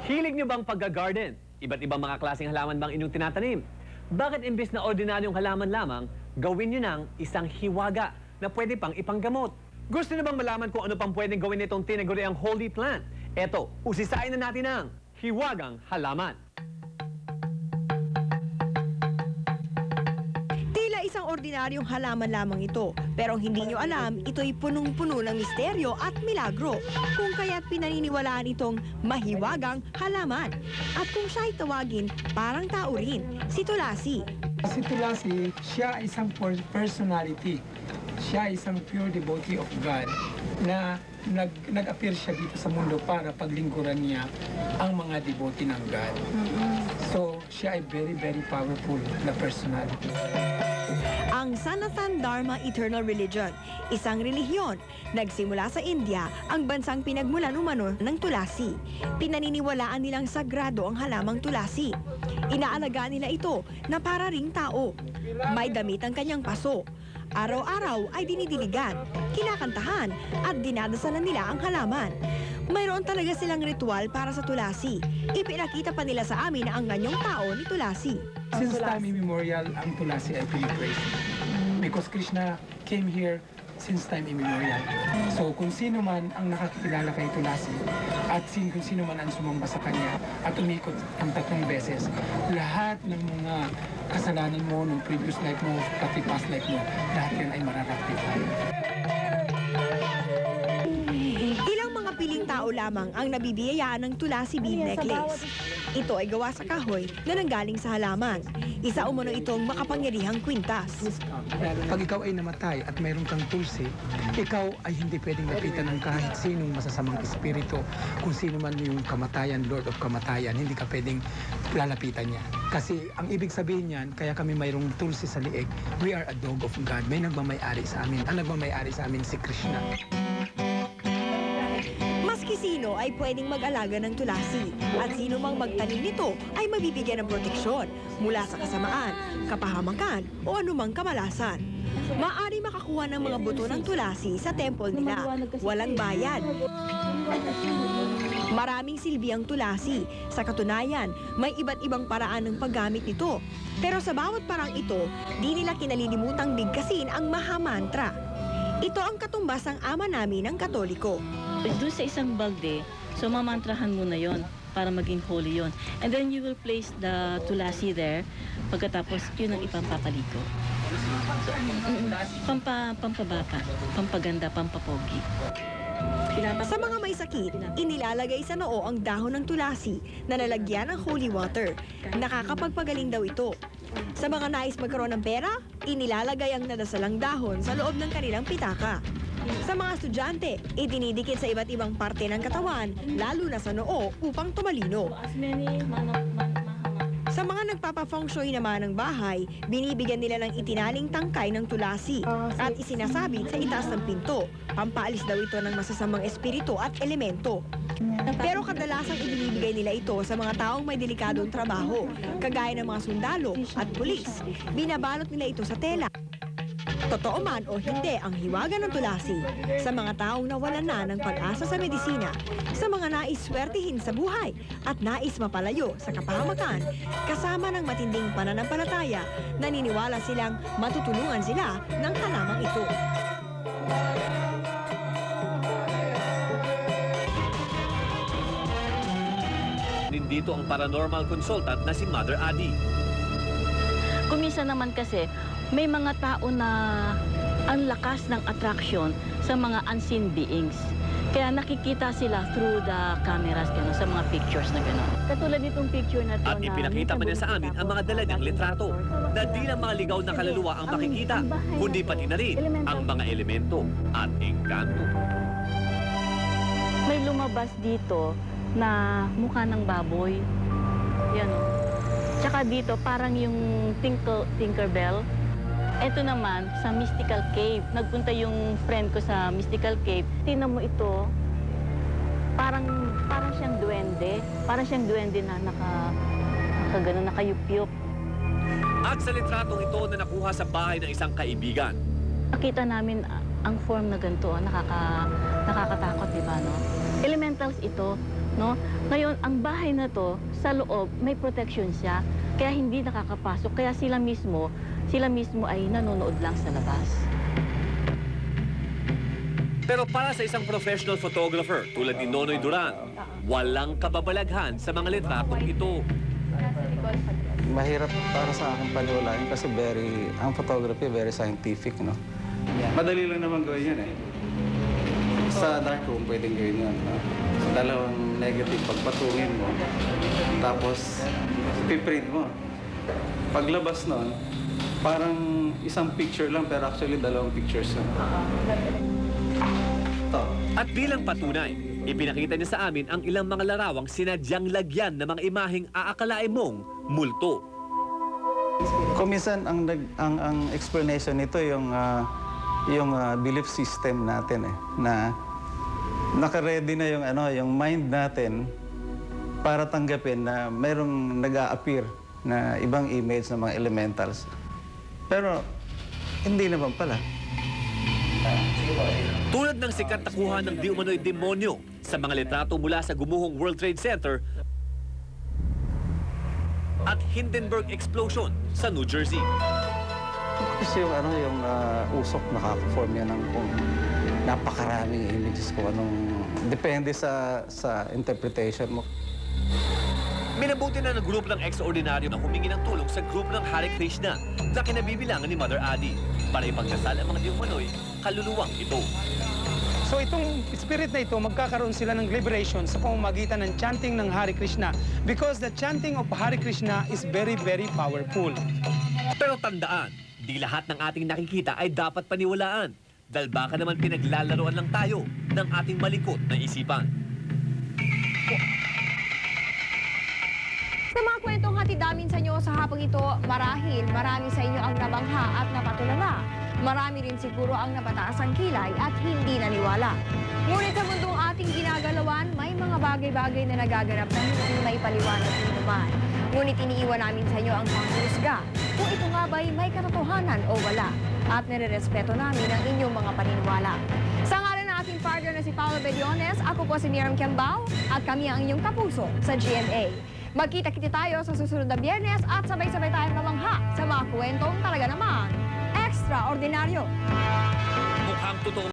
Hilig niyo bang pagga-garden? Iba't ibang mga klaseng halaman bang inyong tinatanim? Bakit imbis na ordinaryong halaman lamang, gawin niyo ng isang hiwaga na pwede pang ipanggamot? Gusto niyo bang malaman kung ano pang pwedeng gawin nitong tinaguriang holy plant? Eto, usisain na natin ang hiwagang halaman. Tila isang ordinaryong halaman lamang ito, pero ang hindi nyo alam, ito'y punong-puno ng misteryo at milagro, kung kaya't pinaniniwalaan itong mahiwagang halaman. At kung siya'y tawagin, parang tao rin, si Tulasi. Si Tulasi, siya isang personality. Siya isang pure devotee of God na nag-appear siya dito sa mundo para paglingkuran niya ang mga devotee ng God. So, siya ay very, very powerful na personality. Ang Sanathan Dharma Eternal Religion, isang relihiyon, nagsimula sa India, ang bansang pinagmulan umano ng tulasi. Pinaniniwalaan nilang sagrado ang halamang tulasi. Inaalagaan nila ito na para ring tao. May damit ang kanyang paso. Araw-araw ay dinidiligan, kinakantahan at dinadasalan nila ang halaman. Mayroon talaga silang ritual para sa tulasi. Ipinakita pa nila sa amin na ang ganyong tao ni Tulasi. Since time immemorial, ang Tulasi ay pinipraise. Because Krishna came here since time immemorial. So kung sino man ang nakakilala kay Tulasi at kung sino man ang sumamba sa kanya at umikot ang 3 beses, lahat ng mga kasalanan mo ng previous life mo, pati past life mo, lahat yan ay mararectify. Ilang mga piling tao lamang ang nabibiyayaan ng Tulasi bead necklace. Ito ay gawa sa kahoy na nanggaling sa halaman. Isa umano itong makapangyarihang kwintas. Pag ikaw ay namatay at mayroon kang tulsi, ikaw ay hindi pwedeng lapitan ng kahit sinong masasamang espiritu. Kung sino man yung kamatayan, Lord of Kamatayan, hindi ka pwedeng lalapitan niya. Kasi ang ibig sabihin niyan, kaya kami mayroong tulsi sa liig, we are a dog of God. May nagmamay-ari sa amin. Ang nagmamay-ari sa amin si Krishna. Maski sino ay pwedeng mag-alaga ng tulasi at sino mang magtanim nito ay mabibigyan ng proteksyon mula sa kasamaan, kapahamakan o anumang kamalasan. Maaari makakuha ng mga buto ng tulasi sa temple nila, walang bayad. Maraming silbi ang tulasi. Sa katunayan, may iba't ibang paraan ng paggamit nito. Pero sa bawat parang ito, di nila kinalilimutang bigkasin ang Mahamantra. Ito ang katumbas ng ama namin ng Katoliko. Doon sa isang balde, so mamantrahan mo na yon para maging holy yon. And then you will place the tulasi there. Pagkatapos, yun ang ipampapaliko. Pampabata, pampaganda, pampapogi. Sa mga may sakit, inilalagay sa noo ang dahon ng tulasi na nalagyan ng holy water. Nakakapagpagaling daw ito. Sa mga nais magkaroon ng pera, inilalagay ang nadasalang dahon sa loob ng kanilang pitaka. Sa mga estudyante, idinidikit sa iba't ibang parte ng katawan, lalo na sa noo, upang tumalino. Sa mga nagpapa-feng shui naman ng bahay, binibigyan nila ng itinaling tangkay ng tulasi at isinasabit sa itaas ng pinto. Pampaalis daw ito ng masasamang espiritu at elemento. Pero kadalasang ibinibigay nila ito sa mga taong may delikadong trabaho, kagaya ng mga sundalo at pulis. Binabalot nila ito sa tela. Totoo man o hindi ang hiwaga ng tulasi sa mga taong nawalan na ng pag-asa sa medisina, sa mga nais swertihin sa buhay at nais mapalayo sa kapahamakan, kasama ng matinding pananampalataya, naniniwala silang matutulungan sila ng halamang ito. Nandito ang paranormal consultant na si Mother Adi. Kuminsan naman kasi, may mga tao na ang lakas ng attraction sa mga unseen beings. Kaya nakikita sila through the cameras, gano'n, sa mga pictures na gano'n. Katulad nitong picture na to. At ipinakita man niya sa amin ang mga dalagang litrato na di lang mga ligaw na kaluluwa ang makikita, kundi pati na rin ang mga elemento at engkanto. May lumabas dito na mukha ng baboy. Yan o. Tsaka dito, parang yung Tinkerbell. Ito naman, sa Mystical Cave. Nagpunta yung friend ko sa Mystical Cave. Tingnan mo ito, parang siyang duwende. Parang siyang duwende na nakayup-yup. At sa litratong ito na nakuha sa bahay ng isang kaibigan. Nakita namin ang form na ganito, nakakatakot, di ba, no? Elementals ito, no? Ngayon, ang bahay na to, sa loob, may protection siya, kaya hindi nakakapasok, kaya sila mismo ay nanonood lang sa labas. Pero para sa isang professional photographer tulad ni Nonoy Duran, walang kababalaghan sa mga litratong ito. Mahirap para sa akin paniwalaan kasi ang photography very scientific, no? Madali lang naman gawin yan eh. Sa darkroom pwedeng gawin yan. No? So, dalawang negative pagpatungin mo, tapos piprint mo. Paglabas nun, parang isang picture lang pero actually dalawang pictures na. At bilang patunay, ipinakita niya sa amin ang ilang mga larawang sinadyang lagyan ng mga imaheng aakalain mong multo. Kuminsan ang explanation nito yung belief system natin eh, na naka-ready na yung mind natin para tanggapin na mayroong nag-a-appear na ibang image ng mga elementals. Pero hindi naman pala. Tulad ng sikat na kuha ng di umano'y demonyo sa mga litrato mula sa gumuhong World Trade Center at Hindenburg explosion sa New Jersey. Kasi yung usok nakaka-form yan ng kung napakaraming images kung anong depende sa interpretation mo. Minabuti na ng grupo ng extraordinaryo na humingi ng tulong sa grupo ng Hare Krishna na kinabibilangan ni Mother Adi para ipagdasal ang mga di umano'y kaluluwang ito. So itong spirit na ito, magkakaroon sila ng liberation sa pamamagitan ng chanting ng Hare Krishna because the chanting of Hare Krishna is very, very powerful. Pero tandaan, di lahat ng ating nakikita ay dapat paniwalaan dahil baka naman pinaglalaroan lang tayo ng ating malikot na isipan. Sa mga kwentong hatid namin sa inyo sa hapong ito, marahil marami sa inyo ang nabangha at napatulala. Marami rin siguro ang napataas ang kilay at hindi naniwala. Ngunit sa mundong ating ginagalawan, may mga bagay-bagay na nagaganap na hindi may paliwanag nito man. Ngunit iniiwan namin sa inyo ang panghusga kung ito nga ba'y may katotohanan o wala. At nirerespeto namin ang inyong mga paniniwala. Sa ngalan ng ating partner na si Paolo Bediones, ako po si Miriam Kiambao at kami ang inyong kapuso sa GMA. Magkita-kita tayo sa susunod na Biyernes at sabay-sabay tayong mamangha sa mga kwentong talaga namang extraordinaryo. Mukhang totoo